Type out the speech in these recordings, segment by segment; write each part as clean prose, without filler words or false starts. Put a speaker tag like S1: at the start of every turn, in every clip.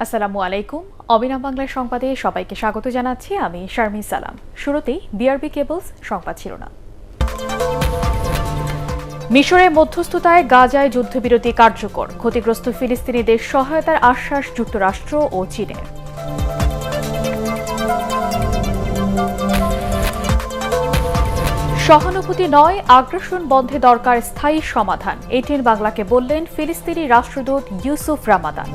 S1: আসসালামু আলাইকুম। অবিরাম বাংলার সংবাদে সবাইকে স্বাগত জানাচ্ছি আমি শারমিন সালাম। শুরুতেই বিআরবি কেবলস সংবাদ শিরোনাম। মিশরের মধ্যস্থতায় গাজায় যুদ্ধবিরতি কার্যকর, ক্ষতিগ্রস্ত ফিলিস্তিনিদের সহায়তার আশ্বাস যুক্তরাষ্ট্র ও চীনের। সহানুভূতি নয়, আগ্রাসন বন্ধে দরকার স্থায়ী সমাধান, এটিএন বাংলাকে বললেন ফিলিস্তিনি রাষ্ট্রদূত ইউসুফ রামাদান।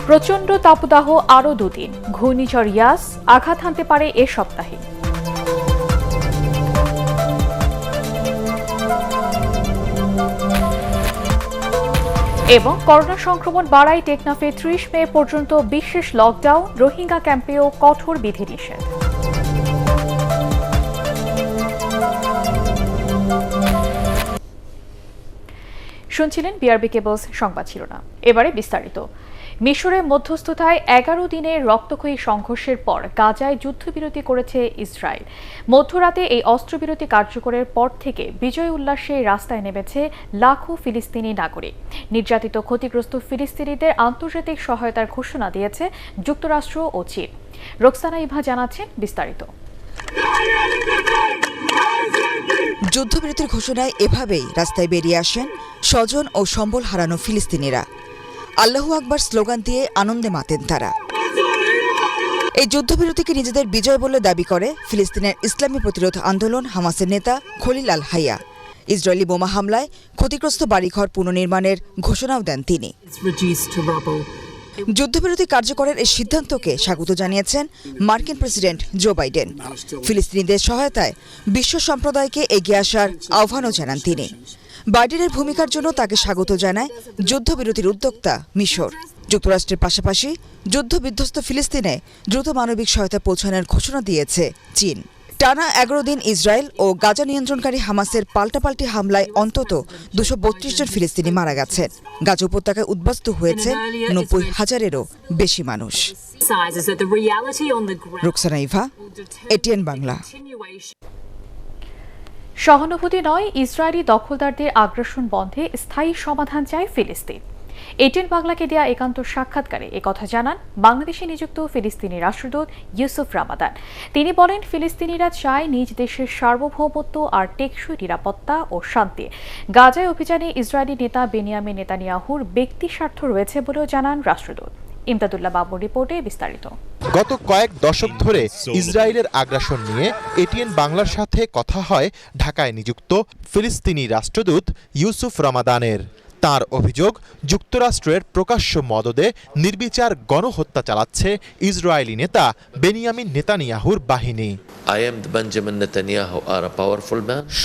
S1: প্রচণ্ড তাপদাহ আরও দুদিন, ঘূর্ণিঝড় ইয়াস আঘাত হানতে পারে এ সপ্তাহে। এবং করোনা সংক্রমণ বাড়ায় টেকনাফে ৩০ মে পর্যন্ত বিশেষ লকডাউন, রোহিঙ্গা ক্যাম্পেও কঠোর বিধিনিষেধ। শুনছিলেন বিআরবি কেবলস সংবাদ শিরোনাম। এবারে বিস্তারিত। মিশরের মধ্যস্থতায় ১১ দিনের রক্তক্ষয়ী সংঘর্ষের পর গাজায় যুদ্ধবিরতি করেছে ইসরায়েল। মধ্যরাতে এই অস্ত্রবিরতি কার্যকরের পর থেকে বিজয় উল্লাসে রাস্তায় নেমেছে লাখো ফিলিস্তিনি নাগরিক। নির্যাতিত ক্ষতিগ্রস্ত ফিলিস্তিনিদের আন্তর্জাতিক সহায়তার ঘোষণা দিয়েছে যুক্তরাষ্ট্র ও চীন। রোকসানা ইভা জানাচ্ছেন বিস্তারিত।
S2: যুদ্ধবিরতির ঘোষণায় এভাবেই রাস্তায় বেরিয়ে আসেন স্বজন ও সম্বল হারানো ফিলিস্তিনিরা। আল্লাহু আকবার স্লোগান দিয়ে আনন্দে মাতেন তারা। এই যুদ্ধবিরতিকে নিজেদের বিজয় বলে দাবি করে ফিলিস্তিনের ইসলামী প্রতিরোধ আন্দোলন হামাসের নেতা খলিল আল হাইয়া। ইসরায়েলি বোমা হামলায় ক্ষতিগ্রস্ত বাড়িঘর পুনর্নির্মাণের ঘোষণাও দেন তিনি। যুদ্ধবিরতি কার্যকরের এই সিদ্ধান্তকে স্বাগত জানিয়েছেন মার্কিন প্রেসিডেন্ট জো বাইডেন। ফিলিস্তিনিদের সহায়তায় বিশ্ব সম্প্রদায়কে এগিয়ে আসার আহ্বানও জানান তিনি। বাইডেনের ভূমিকার জন্য তাকে স্বাগত জানায় যুদ্ধবিরতির উদ্যোক্তা মিশর। যুক্তরাষ্ট্রের পাশাপাশি যুদ্ধবিধ্বস্ত ফিলিস্তিনে দ্রুত মানবিক সহায়তা পৌঁছানোর ঘোষণা দিয়েছে চীন। টানা ১১ দিন ইসরায়েল ও গাজা নিয়ন্ত্রণকারী হামাসের পাল্টাপাল্টি হামলায় অন্তত ২৩২ জন ফিলিস্তিনি মারা গেছেন। গাজা উপত্যকায় উদ্বাস্তু হয়েছে ৯০,০০০-এরও বেশি মানুষ। রোকসানা ইভা, এটিএন বাংলা।
S1: সহানুভূতি নয়, ইসরায়েলি দখলদারদের আগ্রাসন বন্ধে স্থায়ী সমাধান চায় ফিলিস্তিন। এটিএন বাংলাকে দেয়া একান্ত সাক্ষাৎকারে একথা জানান বাংলাদেশে নিযুক্ত ফিলিস্তিনি রাষ্ট্রদূত ইউসুফ রামাদান। তিনি বলেন, ফিলিস্তিনিরা চায় নিজ দেশের সার্বভৌমত্ব আর টেকসই নিরাপত্তা ও শান্তি। গাজায় অভিযানে ইসরায়েলি নেতা বেনিয়ামিন নেতানিয়াহুর ব্যক্তি স্বার্থ রয়েছে বলেও জানান রাষ্ট্রদূত। ইমদাদুল্লাহ বাবুর রিপোর্টে বিস্তারিত।
S3: গত কয়েক দশক ধরে ইসরায়েলের আগ্রাসন নিয়ে এটিএন বাংলার সাথে কথা হয় ঢাকায় নিযুক্ত ফিলিস্তিনি রাষ্ট্রদূত ইউসুফ রামাদানের। তার অভিযোগ, যুক্তরাষ্ট্রের প্রকাশ্য মদদে নির্বিচার গণহত্যা চালাচ্ছে ইসরায়েলি নেতা বেনিয়ামিন নেতানিয়াহুর বাহিনী।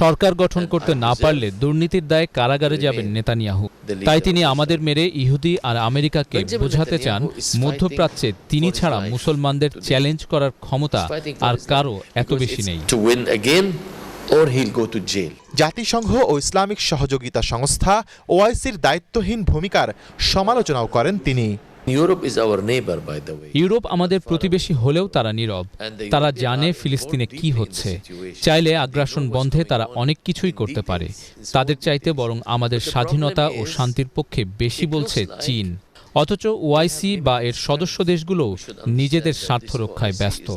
S4: সরকার গঠন করতে না পারলে দুর্নীতির দায়ে কারাগারে যাবেন নেতানিয়াহু। তাই তিনি আমাদের মেরে ইহুদি আর আমেরিকাকে বোঝাতে চান মধ্যপ্রাচ্যে তিনি ছাড়া মুসলমানদের চ্যালেঞ্জ করার ক্ষমতা আর কারো এত বেশি নেই।
S3: জাতিসংঘ ও ইসলামিক সহযোগিতা সংস্থা ওআইসির দায়িত্বহীন ভূমিকার সমালোচনাও করেন তিনি।
S4: ইউরোপ আমাদের প্রতিবেশী হলেও তারা নীরব। তারা জানে ফিলিস্তিনে কি হচ্ছে। চাইলে আগ্রাসন বন্ধে তারা অনেক কিছুই করতে পারে। তাদের চাইতে বরং আমাদের স্বাধীনতা ও শান্তির পক্ষে বেশি বলছে চীন। অথচ ওআইসি বা এর সদস্য দেশগুলোও নিজেদের স্বার্থ রক্ষায় ব্যস্ত।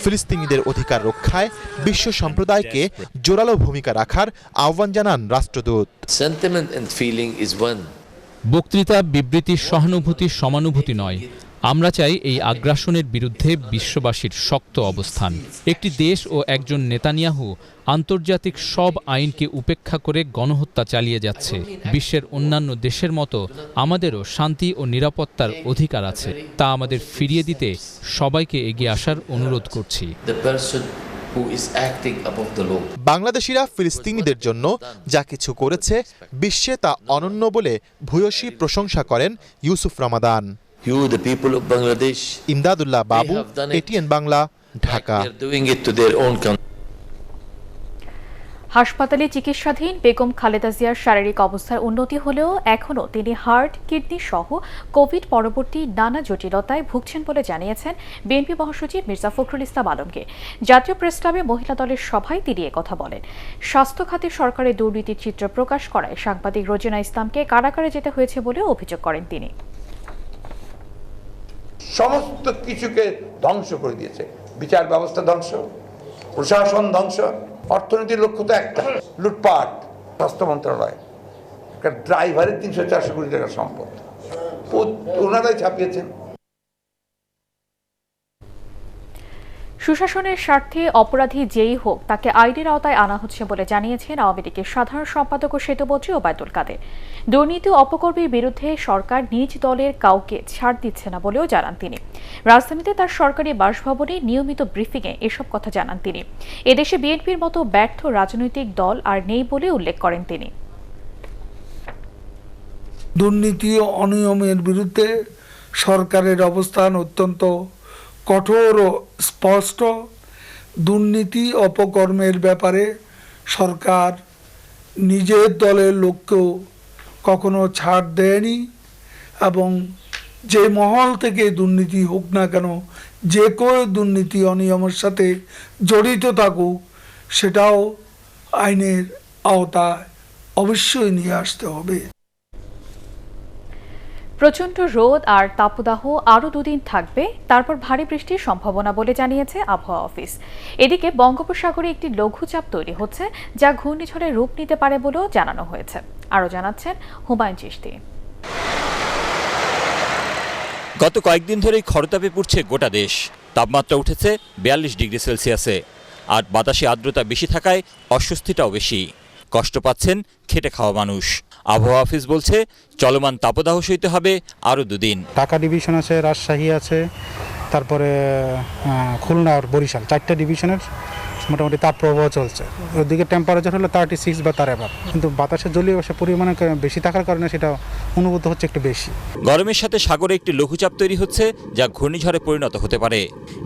S3: ফিলিস্তিনিদের অধিকার রক্ষায় বিশ্ব সম্প্রদায়কে জোরালো ভূমিকা রাখার আহ্বান জানান রাষ্ট্রদূত।
S4: বক্তৃতা, বিবৃতি, সহানুভূতি, সমানুভূতি নয়। আমরা চাই এই আগ্রাসনের বিরুদ্ধে বিশ্ববাসীর শক্ত অবস্থান। একটি দেশ ও একজন নেতানিয়াহু আন্তর্জাতিক সব আইনকে উপেক্ষা করে গণহত্যা চালিয়ে যাচ্ছে। বিশ্বের অন্যান্য দেশের মতো আমাদেরও শান্তি ও নিরাপত্তার অধিকার আছে। তা আমাদের ফিরিয়ে দিতে সবাইকে এগিয়ে আসার অনুরোধ করছি।
S3: বাংলাদেশিরা ফিলিস্তিনিদের জন্য যা কিছু করেছে বিশ্বে তা অনন্য বলে ভূয়সী প্রশংসা করেন ইউসুফ রামাদান। ইমদাদুল্লাহ বাবু, এটিএন বাংলা, ঢাকা।
S1: হাসপাতালে চিকিৎসাধীন বেগম খালেদা জিয়ার শারীরিক অবস্থার উন্নতি হলেও এখনও তিনি হার্ট, কিডনি সহ কোভিড পরবর্তী নানা জটিলতায় ভুগছেন বলে জানিয়েছেন বিএনপি মহাসচিব মির্জা ফখরুল ইসলাম আলমগীর। জাতীয় প্রেসক্লাবে মহিলা দলের সভায় তিনি একথা বলেন। স্বাস্থ্য খাতে সরকারের দুর্নীতির চিত্র প্রকাশ করায় সাংবাদিক রোজিনা ইসলামকে কারাগারে যেতে হয়েছে বলে অভিযোগ করেন তিনি।
S5: সমস্ত কিছুকে ধ্বংস করে দিয়েছে, বিচার ব্যবস্থা ধ্বংস, প্রশাসন ধ্বংস, অর্থনীতির লক্ষ্য তো একটা, লুটপাট। স্বাস্থ্য মন্ত্রণালয় একটা ড্রাইভারের 300-400 কোটি টাকার সম্পদ ওনারাই ছাপিয়েছেন।
S1: সুশাসনের স্বার্থে অপরাধী যেই হোক তাকে আইনের আওতায় আনা হচ্ছে বলে জানিয়েছেন আওয়ামী লীগের সাধারণ সম্পাদক ও সেতুমন্ত্রী ওবায়দুল কাদের। দুর্নীতি অপকর্মীর বিরুদ্ধে সরকার নিজ দলের কাউকে ছাড় দিচ্ছে না বলেও জানান তিনি। রাজধানীতে তার সরকারি বাসভবনে নিয়মিত ব্রিফিংয়ে এসব কথা জানান তিনি। এদেশে বিএনপির মতো ব্যর্থ রাজনৈতিক দল আর নেই বলে উল্লেখ করেন তিনি।
S6: দুর্নীতি ও অনিয়মের বিরুদ্ধে সরকারের অবস্থান অত্যন্ত কঠোর ও স্পষ্ট। দুর্নীতি অপকর্মের ব্যাপারে সরকার নিজের দলের লোককেও কখনো ছাড় দেয়নি এবং যে মহল থেকে দুর্নীতি হোক না কেন, যে কেউ দুর্নীতি অনিয়মের সাথে জড়িত থাকুক সেটাও আইনের আওতায় অবশ্যই নিয়ে আসতে হবে।
S1: প্রচণ্ড রোদ আর তাপদাহ আরও দুদিন থাকবে, তারপর ভারী বৃষ্টির সম্ভাবনা বলে জানিয়েছে আবহাওয়া অফিস। এদিকে বঙ্গোপসাগরে একটি লঘুচাপ তৈরি হচ্ছে, যা ঘূর্ণিঝড়ের রূপ নিতে পারে বলেও জানানো হয়েছে। আরও জানাচ্ছেন হুমায়ুন চিশতি।
S7: গত কয়েকদিন ধরেই খরতাপে পড়ছে গোটা দেশ। তাপমাত্রা উঠেছে 42 ডিগ্রি সেলসিয়াসে, আর বাতাসে আর্দ্রতা বেশি থাকায় অস্বস্তিটাও বেশি। কষ্ট পাচ্ছেন খেটে খাওয়া মানুষ। আবহাওয়া অফিস বলছে চলমান তাপদাহ সইতে হবে আরও দুদিন।
S8: ঢাকা ডিভিশন আছে, রাজশাহী আছে, তারপরে খুলনা আর বরিশাল, 4টা ডিভিশনের মোটামুটি তাপপ্রবাহ চলছে। ওদিকে টেম্পারেচার হলো 36 বা তার অ্যাবাভ, কিন্তু বাতাসের জলীয় বাষ্পের পরিমাণ বেশি থাকার কারণে সেটা অনুভূত হচ্ছে একটু বেশি।
S7: গরমের সাথে সাগরে একটি লঘুচাপ তৈরি হচ্ছে, যা ঘূর্ণিঝড়ে পরিণত হতে পারে।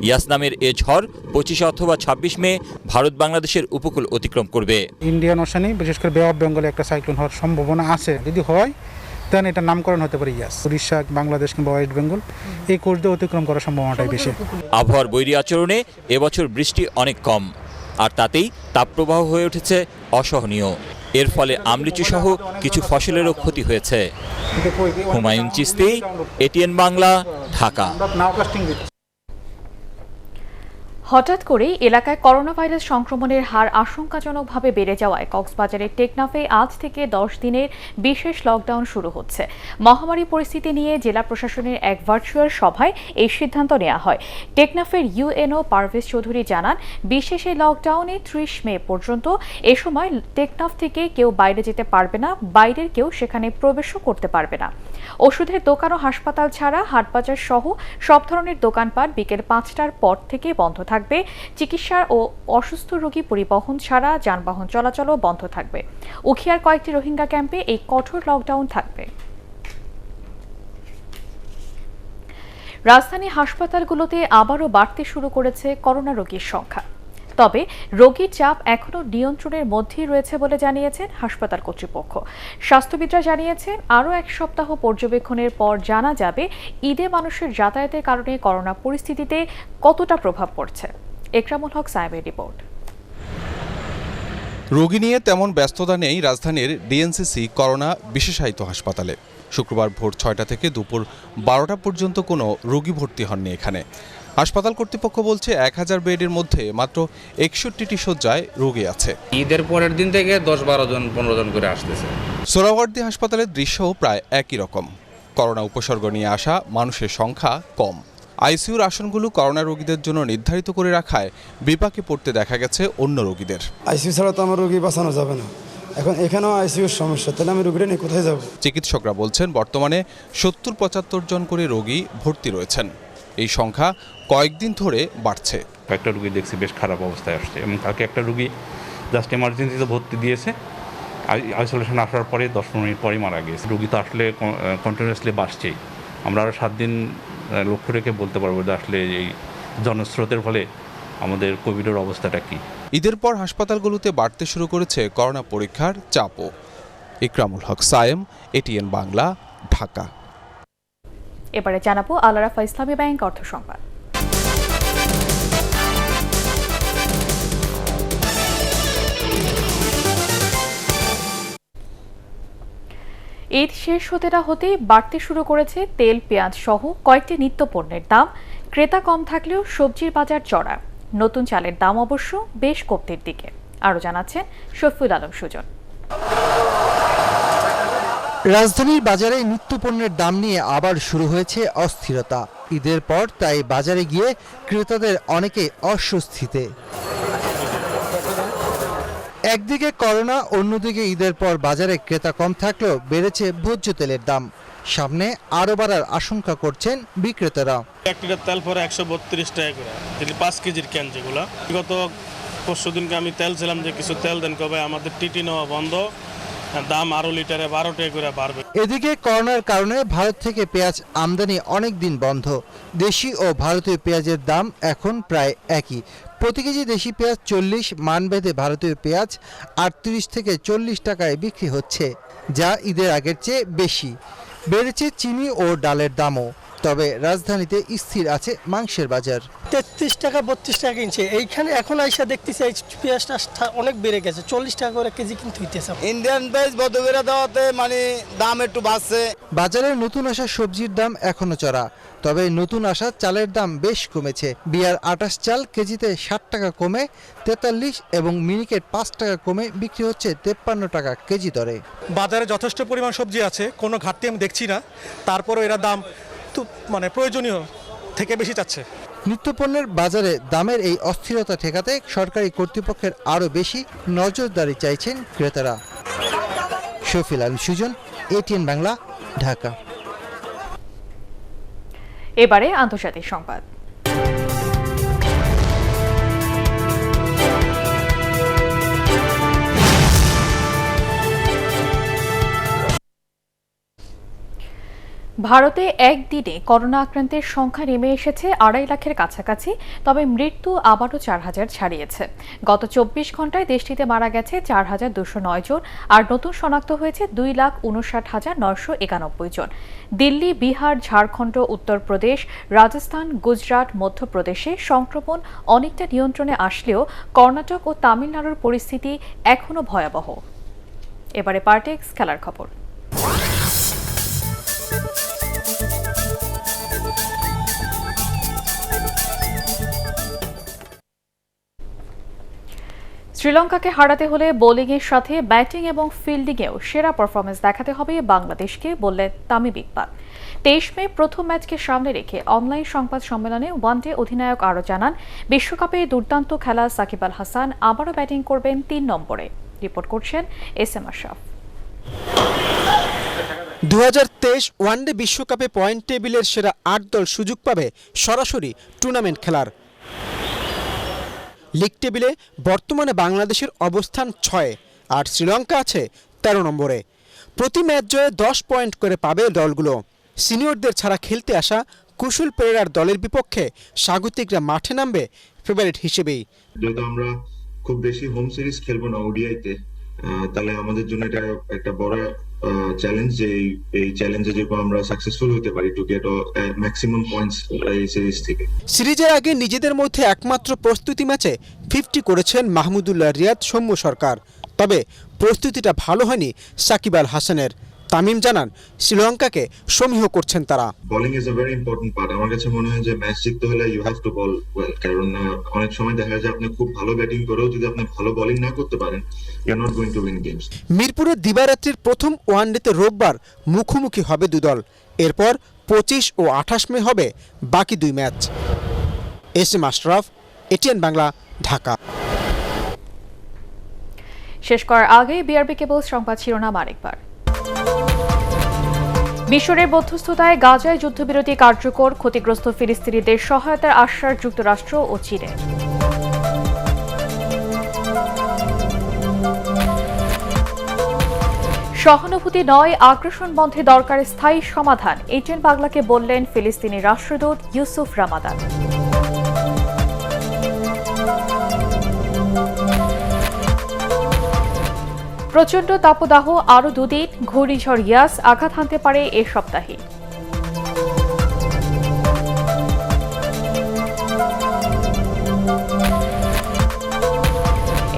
S7: ইয়াস নামের এ ঝড় 25 অথবা 26 মে ভারত বাংলাদেশের উপকূল অতিক্রম করবে।
S8: ইন্ডিয়ান ওশানে বিশেষ করে বে অফ বেঙ্গলে একটা সাইক্লোন হওয়ার সম্ভাবনা আছে। যদি হয় তাহলে এটা নামকরণ হতে পারে ইয়াস। উড়িষ্যা, বাংলাদেশ কিংবা ওয়েস্ট বেঙ্গল এই কোর্স দিয়ে অতিক্রম করার সম্ভাবনাটাই বেশি।
S7: আবহাওয়ার বৈরী আচরণে এবছর বৃষ্টি অনেক কম, আর তাতেই তাপপ্রবাহ হয়ে উঠেছে অসহনীয়। এর ফলে আমলিচু সহ কিছু ফসলেরও ক্ষতি হয়েছে। হুমায়ুন চিশতি, এটিএন বাংলা, ঢাকা।
S1: হঠাৎ করেই এলাকায় করোনা ভাইরাস সংক্রমণের হার আশঙ্কাজনকভাবে বেড়ে যাওয়ায় কক্সবাজারের টেকনাফে আজ থেকে 10 দিনের বিশেষ লকডাউন শুরু হচ্ছে। মহামারী পরিস্থিতি নিয়ে জেলা প্রশাসনের এক ভার্চুয়াল সভায় এই সিদ্ধান্ত নেওয়া হয়। টেকনাফের ইউএনও পারভেজ চৌধুরী জানান, বিশেষ এই লকডাউনে 30 মে পর্যন্ত। এ সময় টেকনাফ থেকে কেউ বাইরে যেতে পারবে না, বাইরের কেউ সেখানে প্রবেশও করতে পারবে না। ওষুধের দোকান ও হাসপাতাল ছাড়া হাটবাজার সহ সব ধরনের দোকানপাট বিকেল 5টার পর থেকে বন্ধ থাকবে। চিকিৎসা ও অসুস্থ রোগী পরিবহন ছাড়া যানবাহন চলাচলও বন্ধ থাকবে। উখিয়ার কয়েকটি রোহিঙ্গা ক্যাম্পে এই কঠোর লকডাউন থাকবে। রাজধানী হাসপাতালগুলোতে আবারও বাড়তে শুরু করেছে করোনা রোগীর সংখ্যা। তবে রোগীর চাপ এখনও নিয়ন্ত্রণের মধ্যেই রয়েছে বলে জানিয়েছেন হাসপাতাল কর্তৃপক্ষ। স্বাস্থ্যবিদরা জানিয়েছেন, আরও 1 সপ্তাহ পর্যবেক্ষণের পর জানা যাবে ঈদে মানুষের যাতায়াতের কারণে করোনা পরিস্থিতিতে কতটা প্রভাব পড়ছে। একরামুল হক সাহেবের রিপোর্ট।
S9: রোগী নিয়ে তেমন ব্যস্ততা নেই রাজধানীর ডিএনসিসি করোনা বিশেষায়িত হাসপাতালে। শুক্রবার ভোর 6টা থেকে দুপুর 12টা পর্যন্ত কোনো রোগী ভর্তি হননি এখানে। হাসপাতাল কর্তৃপক্ষ বলছে 1000 বেডের মধ্যে মাত্র 61টি শয্যায় রোগী আছে।
S10: ঈদের পরের দিন থেকে 10-12 জন 15 জন করে আসতেছে।
S9: সোহরাওয়ার্দী হাসপাতালের দৃশ্যও প্রায় একই রকম। করোনা উপসর্গ নিয়ে আসা মানুষের সংখ্যা কম। আইসিইউর আসনগুলো করোনা রোগীদের জন্য নির্ধারিত করে রাখায় বিপাকে পড়তে দেখা গেছে অন্য রোগীদের।
S11: আইসিইউ ছাড়া তো আমার রোগী বাঁচানো যাবে না, এখন এখানেও আইসিইউর সমস্যা, তাহলে আমি রোগীটা নিয়ে কোথায় যাব?
S9: চিকিৎসকরা বলছেন বর্তমানে 70-75 জন করে রোগী ভর্তি রয়েছেন। এই সংখ্যা কয়েকদিন ধরে বাড়ছে।
S12: একটা রোগী দেখছি বেশ খারাপ অবস্থায় আসছে, এবং তাকে একটা রোগী জাস্ট এমার্জেন্সিতে ভর্তি দিয়েছে, আইসোলেশন আসার পরে 10-15 মিনিট পরেই মারা গিয়েছে। রোগী তো আসলে কন্টিনিউয়াসলি বাড়ছেই। আমরা আরও 7 দিন লক্ষ্য রেখে বলতে পারবো যে আসলে এই জনস্রোতের ফলে আমাদের কোভিডের অবস্থাটা কী।
S9: ঈদের পর হাসপাতালগুলোতে বাড়তে শুরু করেছে করোনা পরীক্ষার চাপও। ইকরামুল হক সায়েম, এটিএন বাংলা, ঢাকা।
S1: এবারে জানাবো আল রাফা ইসলামী ব্যাংক অর্থ সংবাদ। ঈদ শেষ হতে না হতেই বাড়তে শুরু করেছে তেল, পেঁয়াজ সহ কয়েকটি নিত্য পণ্যের দাম। ক্রেতা কম থাকলেও সবজির বাজার চড়া। নতুন চালের দাম অবশ্য বেশ কমতির দিকে। আরও জানাচ্ছেন শফিউল আলম সুজন।
S13: রাজধানীর বাজারে নিত্যপণ্যের দাম নিয়ে আবার শুরু হয়েছে অস্থিরতা। ঈদের পর তাই বাজারে গিয়ে ক্রেতাদের অনেকে অস্বস্তিতে। একদিকে করোনা, অন্যদিকে ঈদের পর বাজারে ক্রেতা কম থাকলেও বেড়েছে ভোজ্য তেলের দাম। সামনে আরও বাড়ার আশঙ্কা করছেন বিক্রেতারা।
S14: 1 লিটার তেল পরে 132 টাকা করে, যদি 5 কেজির ক্যান যেগুলো। গত পরশু দিনকে আমি তেল ছিলাম যে কিছু তেল দেন, কবে আমাদের টিটি নেওয়া বন্ধ, দাম আরো লিটারে 12 টাকা করে বাড়বে।
S13: এদিকে করোনার কারণে ভারত থেকে পেঁয়াজ আমদানি অনেক দিন বন্ধ। দেশি ও ভারতীয় পেঁয়াজের দাম এখন প্রায় একই। প্রতি কেজি দেশি পেঁয়াজ 40, মানভেদে ভারতীয় পেঁয়াজ 38 থেকে 40 টাকায় বিক্রি হচ্ছে, যা ঈদের আগের চেয়ে বেশি। বেড়েছে চিনি ও ডালের দামও। তবে রাজধানীতে স্থির আছে মাংসের বাজার।
S15: 33 টাকা 32 টাকা কিনছে। এইখানে এখন আইসা দেখতেছি এই পেঁয়াজটা অনেক বেড়ে গেছে, 40 টাকা করে কেজি কিনতে হইতেছে।
S11: ইন্ডিয়ান পেঁয়াজ বদবেরা দেওয়াতে মানে দাম একটু বাড়ছে।
S13: বাজারে নতুন আসা সবজির দাম এখনো চড়া। তবে নতুন আসা চালের দাম বেশ কমেছে। বিয়ার 28 চাল কেজিতে 60 টাকা কমে 43 এবং মিনিকেট 5 টাকা কমে বিক্রি হচ্ছে 53 টাকা কেজি দরে।
S16: বাজারে যথেষ্ট পরিমাণ সবজি আছে, কোনো ঘাটতি আমি দেখছি না। তারপরও এরা দাম মানে প্রয়োজনীয় থেকে বেশি চাচ্ছে।
S13: নিত্যপণ্যের বাজারে দামের এই অস্থিরতা ঠেকাতে সরকারি কর্তৃপক্ষের আরও বেশি নজরদারি চাইছেন ক্রেতারা। শফিউল আলম সুজন, এটিএন বাংলা, ঢাকা।
S1: এবারে আন্তর্জাতিক সংবাদ। ভারতে একদিনে করোনা আক্রান্তের সংখ্যা নেমে এসেছে 2.5 লাখের কাছাকাছি। তবে মৃত্যু আবারও 4000 ছাড়িয়েছে। গত 24 ঘন্টায় দেশটিতে মারা গেছে 4209 জন, আর নতুন শনাক্ত হয়েছে 2,59,991 জন। দিল্লি, বিহার, ঝাড়খণ্ড, উত্তরপ্রদেশ, রাজস্থান, গুজরাট, মধ্যপ্রদেশে সংক্রমণ অনেকটা নিয়ন্ত্রণে আসলেও কর্ণাটক ও তামিলনাড়ুর পরিস্থিতি এখনও ভয়াবহ। এবারে পার্টেক্স খেলার খবর। শ্রীলঙ্কাকে হারাতে হলে বোলিংয়ের সাথে ব্যাটিং এবং ফিল্ডিংয়েও সেরা পারফরমেন্স দেখাতে হবে বাংলাদেশকে, বললেন তামিম ইকবাল। 23 মে প্রথম ম্যাচকে সামনে রেখে অনলাইন সংবাদ সম্মেলনে ওয়ানডে অধিনায়ক আরও জানান, বিশ্বকাপে দুর্দান্ত খেলা সাকিব আল হাসান আবারও ব্যাটিং করবেন 3 নম্বরে। রিপোর্ট করছেন এসএম আশরাফ।
S17: 2023 ওয়ানডে বিশ্বকাপে পয়েন্ট টেবিলের সেরা 8 দল সুযোগ পাবে সরাসরি টুর্নামেন্ট খেলার। লিগ টেবিলে বর্তমানে বাংলাদেশের অবস্থান 6, আর শ্রীলঙ্কা আছে 13 নম্বরে। প্রতি ম্যাচ জয়ে 10 পয়েন্ট করে পাবে দলগুলো। সিনিয়রদের ছাড়া খেলতে আসা কুশল পেরেরার দলের বিপক্ষে স্বাগতিকরা মাঠে নামবে ফেভারিট হিসেবেই।
S18: যেহেতু আমরা খুব বেশি হোম সিরিজ খেলবো না ওডিআইতে, তাহলে আমাদের জন্য এটা একটা বড় চ্যালেঞ্জ যে এই চ্যালেঞ্জে যেরকম আমরা সাকসেসফুল হতে পারি টু গেট ম্যাক্সিমাম পয়েন্টস এই সিরিজ থেকে।
S17: সিরিজের আগে নিজেদের মধ্যে একমাত্র প্রস্তুতি ম্যাচে 50 করেছেন মাহমুদুল্লাহ রিয়াদ, সৌম্য সরকার। তবে প্রস্তুতিটা ভালো হয়নি সাকিব আল হাসানের। তামিম জানান, শ্রীলঙ্কাকে সমীহ করছেন তারা।
S18: Bowling is a very important part. আমার কাছে মনে হয় যে ম্যাচ জিততে হলে you have to bowl well, কারণ অনেক সময় দেখা যায় আপনি খুব ভালো ব্যাটিং করেও যদি আপনি ভালো বোলিং না করতে পারেন, you are not going to win games.
S17: মিরপুরে দিবারাত্রির প্রথম ওয়ানডেতে রোববার মুখোমুখি হবে 2 দল। এরপর 25 ও 28 মে হবে বাকি 2 match. SM Ashraf, ATN Bangla, Dhaka.
S1: শেষ করার আগে বিআরবি কেবলস সংবাদ শিরোনাম আরেকবার। মিশরের মধ্যস্থতায় গাজায় যুদ্ধবিরতি কার্যকর, ক্ষতিগ্রস্ত ফিলিস্তিনিদের সহায়তার আশ্বাস যুক্তরাষ্ট্র ও চীনের। সহানুভূতি নয়, আগ্রাসন বন্ধে দরকার স্থায়ী সমাধান, এটিএন বাংলাকে বললেন ফিলিস্তিনি রাষ্ট্রদূত ইউসুফ রামাদান। প্রচণ্ড তাপদাহ আরও 2 দিন, ঘূর্ণিঝড় ইয়াস আঘাত হানতে পারে এ সপ্তাহে।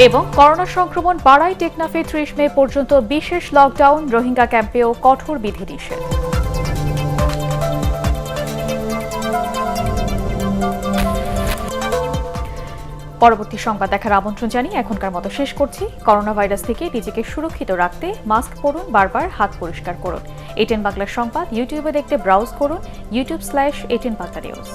S1: এবং করোনা সংক্রমণ বাড়ায় টেকনাফে 30 মে পর্যন্ত বিশেষ লকডাউন, রোহিঙ্গা ক্যাম্পেও কঠোর বিধিনিষেধ। পরবর্তী সংবাদ দেখার আমন্ত্রণ জানিয়ে এখনকার মতো শেষ করছি। করোনা ভাইরাস থেকে নিজেকে সুরক্ষিত রাখতে মাস্ক পরুন, বারবার হাত পরিষ্কার করুন। এটিএন বাংলার সংবাদ ইউটিউবে দেখতে ব্রাউজ করুন youtube/18 বাংলা নিউজ।